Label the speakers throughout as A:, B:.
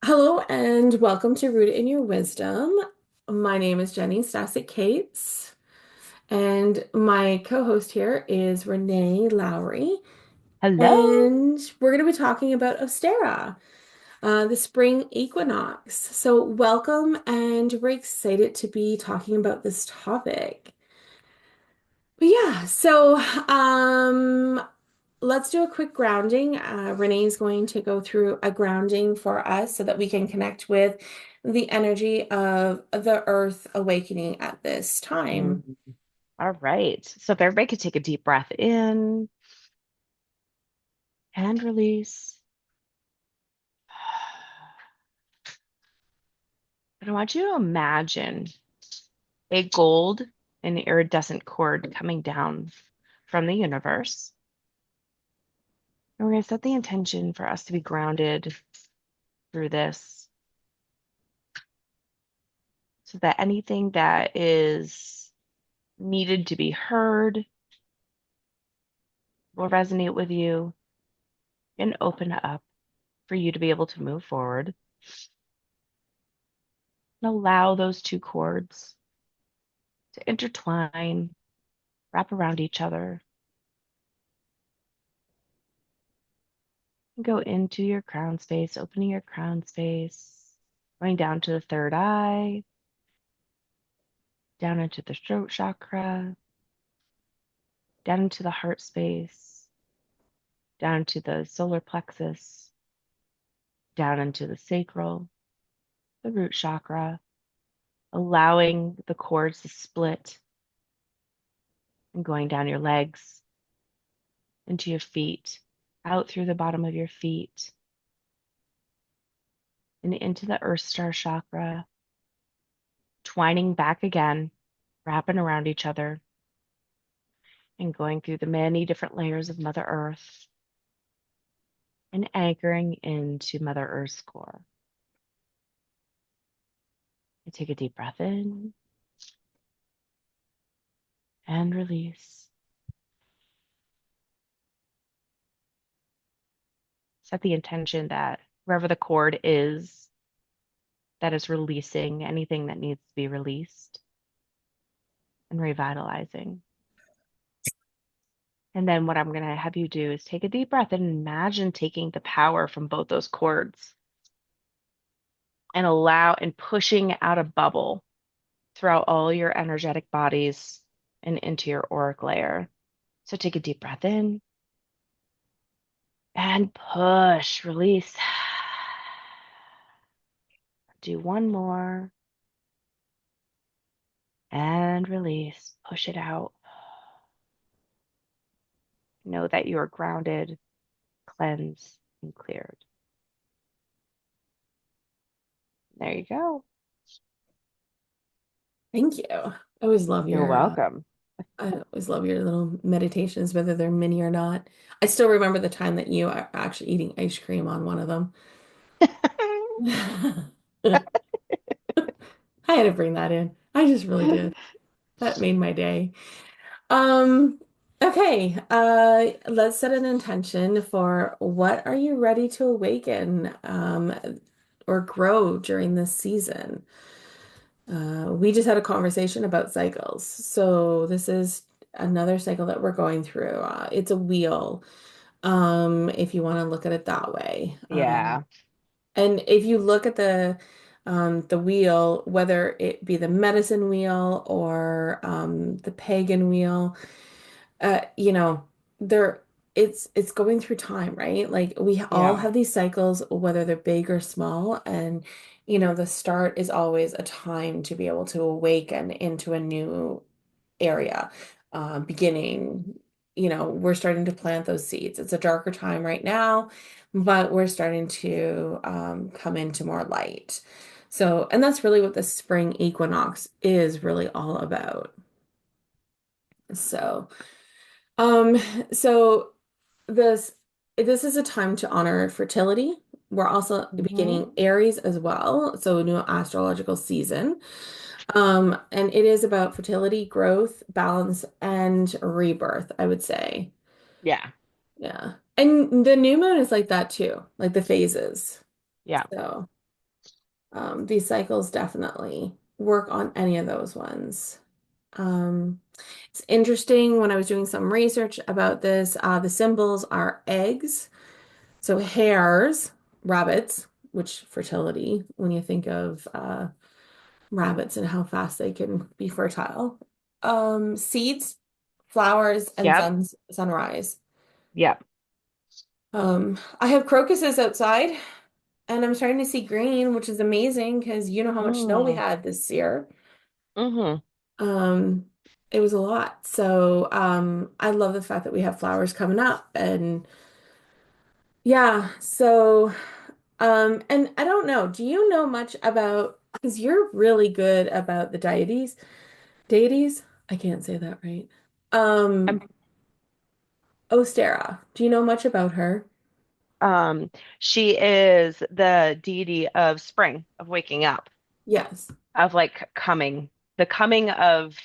A: Hello and welcome to Root It in Your Wisdom. My name is Jenny Stassic Cates, and my co-host here is Renee Lowry,
B: Hello.
A: and we're going to be talking about Ostara, the spring equinox. So welcome, and we're excited to be talking about this topic. But yeah, let's do a quick grounding. Renee's going to go through a grounding for us so that we can connect with the energy of the earth awakening at this time.
B: Mm. All right. So if everybody could take a deep breath in and release. And I want you to imagine a gold and iridescent cord coming down from the universe. And we're going to set the intention for us to be grounded through this so that anything that is needed to be heard will resonate with you and open up for you to be able to move forward and allow those two cords to intertwine, wrap around each other, and go into your crown space, opening your crown space, going down to the third eye, down into the throat chakra, down into the heart space, down to the solar plexus, down into the sacral, the root chakra, allowing the cords to split and going down your legs, into your feet, out through the bottom of your feet, and into the earth star chakra, twining back again, wrapping around each other, and going through the many different layers of Mother Earth and anchoring into Mother Earth's core. And take a deep breath in and release. Set the intention that wherever the cord is, that is releasing anything that needs to be released and revitalizing. And then what I'm going to have you do is take a deep breath and imagine taking the power from both those cords and allow and pushing out a bubble throughout all your energetic bodies and into your auric layer. So take a deep breath in and push, release. Do one more and release. Push it out. Know that you are grounded, cleansed, and cleared. There you go.
A: Thank you.
B: You're welcome.
A: I always love your little meditations, whether they're mini or not. I still remember the time that you are actually eating ice cream on one of them. I had to bring that in. I just really did. That made my day. Um, okay, let's set an intention for what are you ready to awaken or grow during this season? We just had a conversation about cycles. So this is another cycle that we're going through. It's a wheel, if you want to look at it that way.
B: Yeah.
A: And if you look at the wheel, whether it be the medicine wheel or the pagan wheel, you know, there it's going through time, right? Like we all
B: Yeah.
A: have these cycles, whether they're big or small, and the start is always a time to be able to awaken into a new area, beginning. We're starting to plant those seeds. It's a darker time right now, but we're starting to come into more light. So, and that's really what the spring equinox is really all about. So. Um, so this this is a time to honor fertility. We're also
B: Hmm.
A: beginning Aries as well, so a new astrological season. And it is about fertility, growth, balance, and rebirth, I would say.
B: Yeah.
A: Yeah. And the new moon is like that too, like the phases.
B: Yeah.
A: So. These cycles definitely work on any of those ones. Um, it's interesting when I was doing some research about this, the symbols are eggs. So hares, rabbits, which fertility, when you think of rabbits and how fast they can be fertile. Seeds, flowers, and
B: Yep.
A: sunrise.
B: Yep.
A: I have crocuses outside and I'm starting to see green, which is amazing because you know how much snow we
B: Mm.
A: had this year.
B: Hmm.
A: Um, it was a lot. So I love the fact that we have flowers coming up and yeah, so and I don't know, do you know much about because you're really good about the deities? I can't say that right. Um,
B: I'm,
A: Ostara. Do you know much about her?
B: um, she is the deity of spring, of waking up,
A: Yes.
B: of like coming. The coming of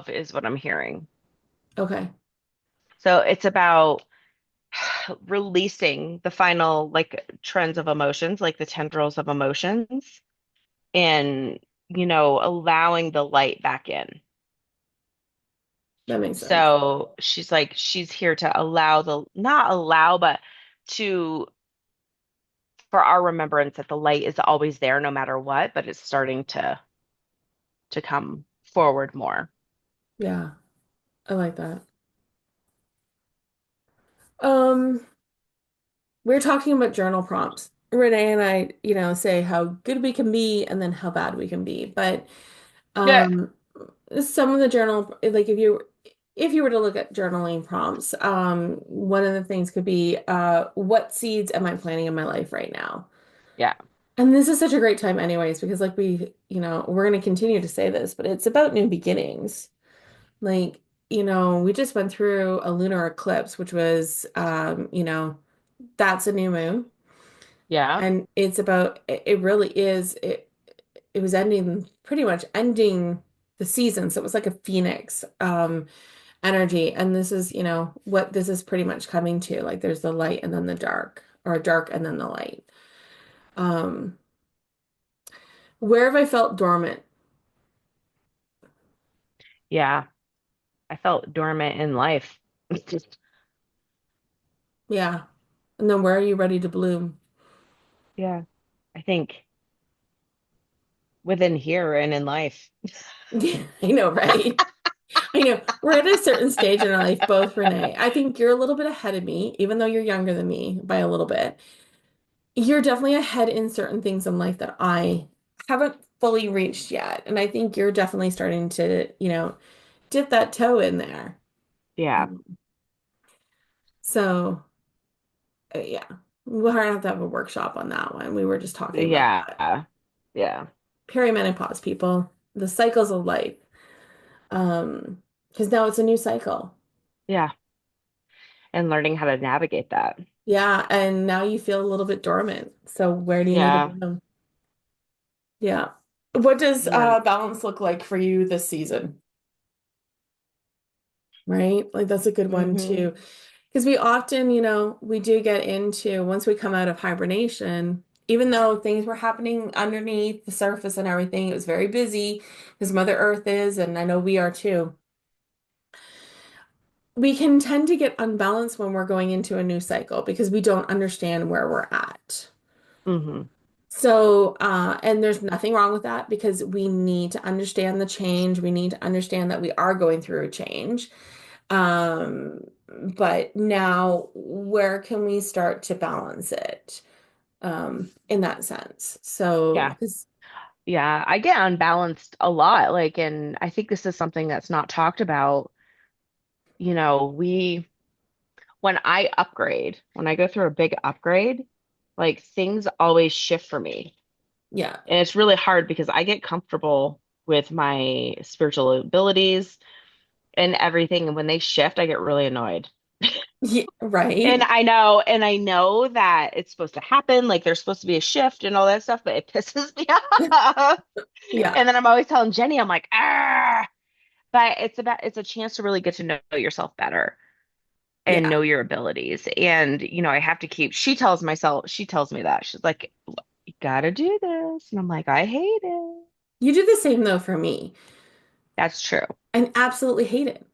B: is what I'm hearing.
A: Okay.
B: So it's about releasing the final like trends of emotions, like the tendrils of emotions, and allowing the light back in.
A: That makes sense.
B: So she's like, she's here to allow not allow, but to, for our remembrance that the light is always there no matter what, but it's starting to come forward more.
A: Yeah, I like that. Um, we're talking about journal prompts. Renee and I, say how good we can be and then how bad we can be. But
B: Yeah.
A: um, some of the journal, like if you were to look at journaling prompts, one of the things could be, what seeds am I planting in my life right now?
B: Yeah.
A: And this is such a great time anyways, because like we're going to continue to say this, but it's about new beginnings. Like, we just went through a lunar eclipse, which was, that's a new moon.
B: Yeah.
A: And it's about, it really is, it was pretty much ending the season. So it was like a phoenix, energy. And this is, what this is pretty much coming to. Like there's the light and then the dark, or a dark and then the light. Um, where have I felt dormant?
B: Yeah. I felt dormant in life.
A: Yeah. And then where are you ready to bloom?
B: Yeah. I think within here and in life.
A: Yeah, I know, right? I know. We're at a certain stage in our life, both Renee. I think you're a little bit ahead of me, even though you're younger than me by a little bit. You're definitely ahead in certain things in life that I haven't fully reached yet. And I think you're definitely starting to, dip that toe in there.
B: Yeah.
A: So, yeah, we'll have to have a workshop on that one. We were just talking about that.
B: Yeah. Yeah.
A: Perimenopause, people, the cycles of life. Because now it's a new cycle.
B: Yeah. And learning how to navigate that.
A: Yeah, and now you feel a little bit dormant. So where do you need to
B: Yeah.
A: bloom? Yeah. What does
B: Yeah.
A: balance look like for you this season? Right? Like that's a good one
B: Hmm.
A: too. Because we often, we do get into once we come out of hibernation, even though things were happening underneath the surface and everything, it was very busy because Mother Earth is, and I know we are too. We can tend to get unbalanced when we're going into a new cycle because we don't understand where we're at.
B: Hmm.
A: So, and there's nothing wrong with that because we need to understand the change. We need to understand that we are going through a change. Um, but now where can we start to balance it, in that sense? So,
B: Yeah.
A: because,
B: Yeah. I get unbalanced a lot. Like, and I think this is something that's not talked about. When I upgrade, when I go through a big upgrade, like things always shift for me.
A: yeah,
B: And it's really hard because I get comfortable with my spiritual abilities and everything. And when they shift, I get really annoyed.
A: yeah, right.
B: And I know that it's supposed to happen, like there's supposed to be a shift and all that stuff, but it pisses me off.
A: Yeah,
B: And then I'm always telling Jenny, I'm like, ah, but it's a chance to really get to know yourself better and
A: yeah,
B: know your abilities. And I have to keep, she tells me that. She's like, gotta do this. And I'm like, I hate it.
A: You do the same though for me.
B: That's true.
A: I absolutely hate it.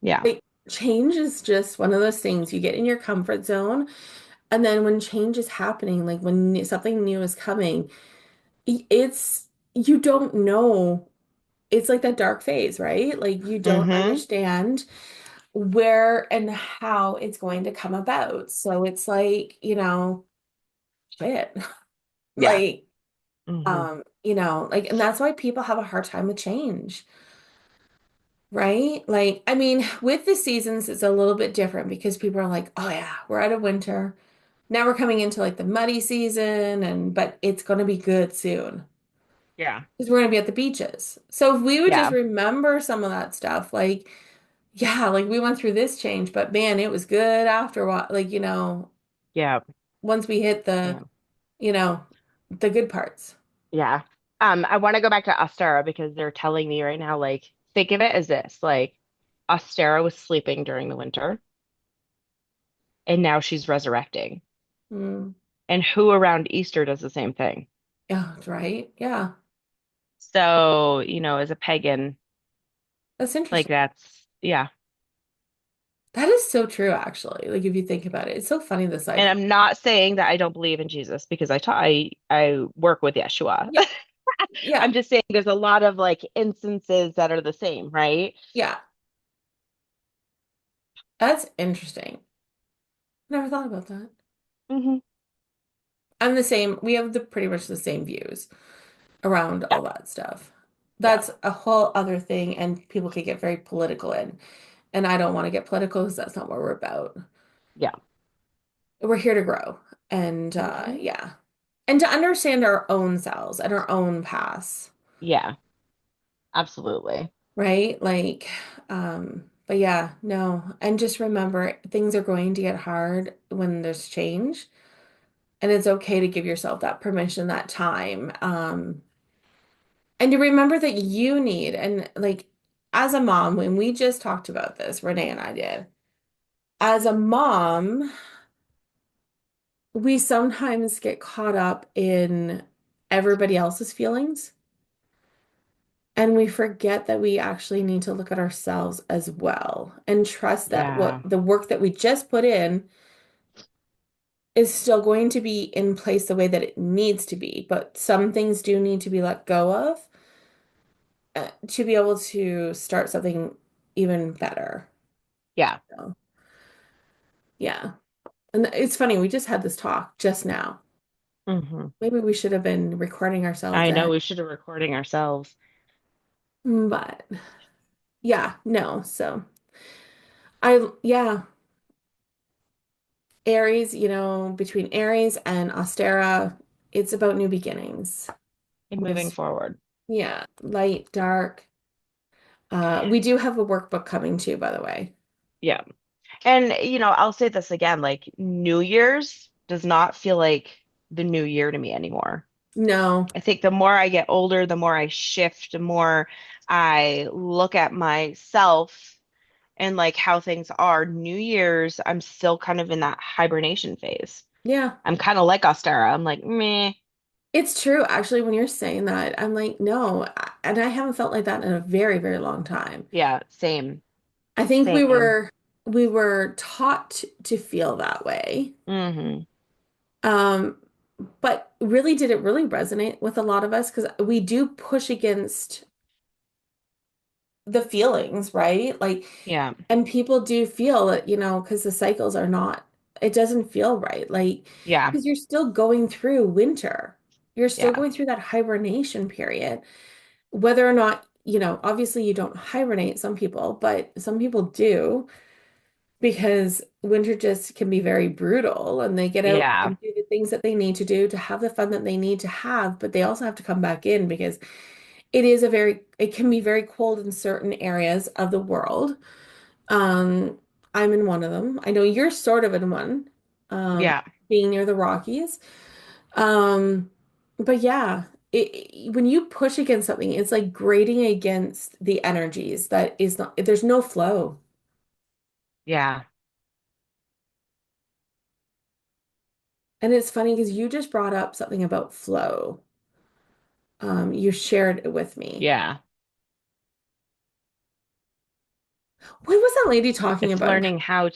B: Yeah.
A: Like change is just one of those things you get in your comfort zone, and then when change is happening, like when something new is coming, it's you don't know. It's like that dark phase, right? Like you don't
B: Mm-hmm.
A: understand where and how it's going to come about. So it's like, shit.
B: Yeah.
A: Like,
B: Mm-hmm.
A: like, and that's why people have a hard time with change, right? Like, I mean, with the seasons, it's a little bit different because people are like, oh yeah, we're out of winter. Now we're coming into like the muddy season, but it's going to be good soon
B: Yeah.
A: because we're going to be at the beaches. So if we would just
B: Yeah.
A: remember some of that stuff, like, yeah, like we went through this change, but man, it was good after a while. Like,
B: Yeah.
A: once we hit
B: Yeah.
A: you know, the good parts.
B: Yeah. I want to go back to Ostara because they're telling me right now, like, think of it as this, like, Ostara was sleeping during the winter and now she's resurrecting.
A: Mm.
B: And who around Easter does the same thing?
A: Yeah, that's right. Yeah.
B: So, as a pagan,
A: That's
B: like
A: interesting.
B: yeah.
A: That is so true, actually. Like if you think about it, it's so funny the
B: And
A: cycle.
B: I'm not saying that I don't believe in Jesus because I work with Yeshua.
A: Yeah. Yeah.
B: I'm just saying there's a lot of like instances that are the same, right?
A: Yeah. That's interesting. Never thought about that.
B: Hmm.
A: I'm the same. We have the pretty much the same views around
B: Yeah.
A: all that stuff.
B: Yeah.
A: That's a whole other thing, and people can get very political in. And I don't want to get political because that's not what we're about.
B: Yeah.
A: We're here to grow. And
B: Hmm.
A: yeah. And to understand our own selves and our own paths,
B: Yeah. Absolutely.
A: right? Like, but yeah, no. And just remember, things are going to get hard when there's change. And it's okay to give yourself that permission, that time. And to remember that you need, and like as a mom, when we just talked about this, Renee and I did, as a mom, we sometimes get caught up in everybody else's feelings. And we forget that we actually need to look at ourselves as well and trust that what
B: Yeah.
A: the work that we just put in is still going to be in place the way that it needs to be. But some things do need to be let go of to be able to start something even better.
B: Yeah.
A: So, yeah. And it's funny, we just had this talk just now.
B: Hmm.
A: Maybe we should have been recording ourselves
B: I know
A: then.
B: we should have recording ourselves.
A: But yeah, no. So yeah, Aries, between Aries and Ostara, it's about new beginnings.
B: And moving
A: Just,
B: forward.
A: yeah, light, dark. We do have a workbook coming too, by the way.
B: Yeah. And I'll say this again, like New Year's does not feel like the new year to me anymore.
A: No,
B: I think the more I get older, the more I shift, the more I look at myself and like how things are. New Year's, I'm still kind of in that hibernation phase.
A: yeah,
B: I'm kind of like Ostara. I'm like, meh.
A: it's true. Actually, when you're saying that, I'm like, no, and I haven't felt like that in a very, very long time.
B: Yeah, same,
A: I think we
B: same.
A: were we were taught to feel that way.
B: Hmm.
A: Um, but really, did it really resonate with a lot of us? Because we do push against the feelings, right? Like,
B: Yeah,
A: and people do feel it, because the cycles are not, it doesn't feel right. Like,
B: yeah,
A: because you're still going through winter, you're still
B: yeah,
A: going through that hibernation period. Whether or not, obviously you don't hibernate, some people, but some people do because winter just can be very brutal and they get out
B: yeah,
A: and do the things that they need to do to have the fun that they need to have, but they also have to come back in because it can be very cold in certain areas of the world. Um, I'm in one of them. I know you're sort of in one,
B: yeah,
A: being near the Rockies. Um, but yeah, when you push against something, it's like grating against the energies that is not, there's no flow.
B: yeah.
A: And it's funny because you just brought up something about flow. You shared it with me.
B: Yeah.
A: What was that lady talking
B: It's
A: about?
B: learning how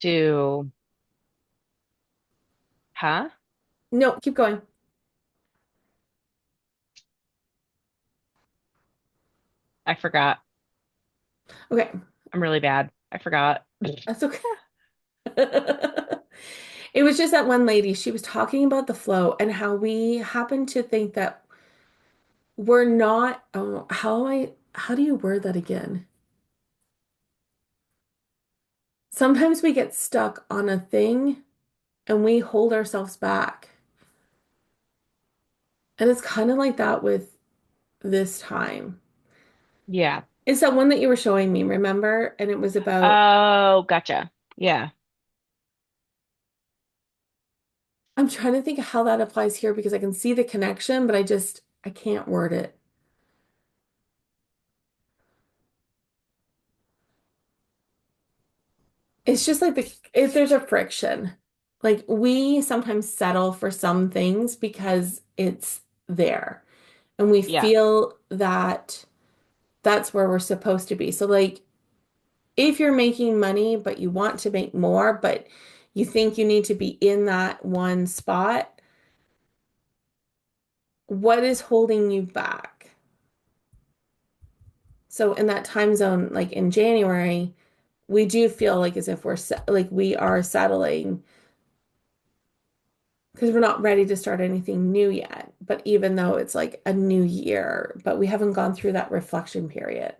B: to, huh?
A: No, keep going.
B: I forgot.
A: Okay,
B: I'm really bad. I forgot.
A: that's okay. It was just that one lady, she was talking about the flow and how we happen to think that we're not, oh, how do you word that again? Sometimes we get stuck on a thing and we hold ourselves back. And it's kind of like that with this time.
B: Yeah.
A: It's that one that you were showing me, remember? And it was about,
B: Oh, gotcha. Yeah.
A: I'm trying to think of how that applies here because I can see the connection, but I can't word it. It's just like if there's a friction, like we sometimes settle for some things because it's there and we
B: Yeah.
A: feel that that's where we're supposed to be. So like if you're making money, but you want to make more, but you think you need to be in that one spot, what is holding you back? So in that time zone, like in January, we do feel like as if like we are settling because we're not ready to start anything new yet. But even though it's like a new year, but we haven't gone through that reflection period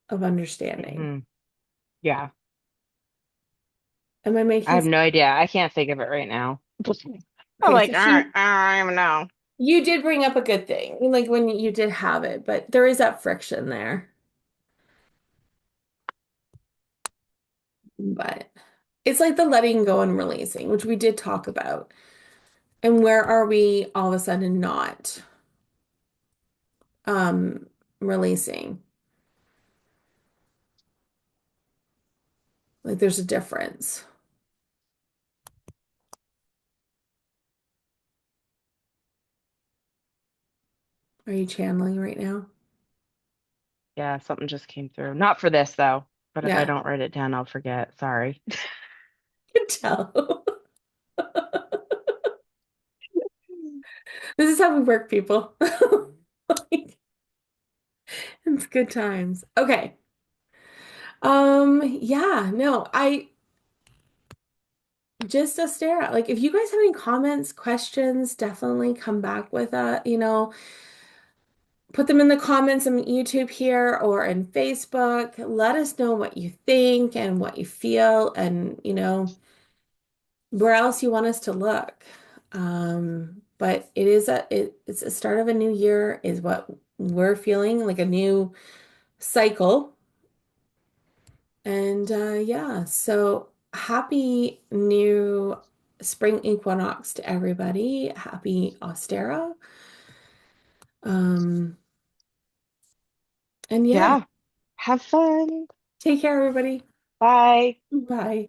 A: of understanding.
B: Hmm. Yeah.
A: Am I
B: I
A: making
B: have
A: sense?
B: no idea. I can't think of it right now. I'm
A: Okay,
B: like,
A: so she,
B: I don't even know.
A: you did bring up a good thing, like when you did have it, but there is that friction there. But it's like the letting go and releasing, which we did talk about. And where are we all of a sudden not um releasing? Like there's a difference. Are you channeling right now?
B: Yeah, something just came through. Not for this though, but if I
A: Yeah,
B: don't write it down, I'll forget. Sorry.
A: I can tell. This is how we work, people. Like, it's good times. Okay. Yeah, no, I just a stare at. Like, if you guys have any comments, questions, definitely come back with put them in the comments on YouTube here or in Facebook. Let us know what you think and what you feel and, where else you want us to look. But it's a start of a new year is what we're feeling, like a new cycle. And yeah, so happy new spring equinox to everybody. Happy Ostara. Um, and yeah,
B: Yeah. Have fun.
A: take care, everybody.
B: Bye.
A: Bye.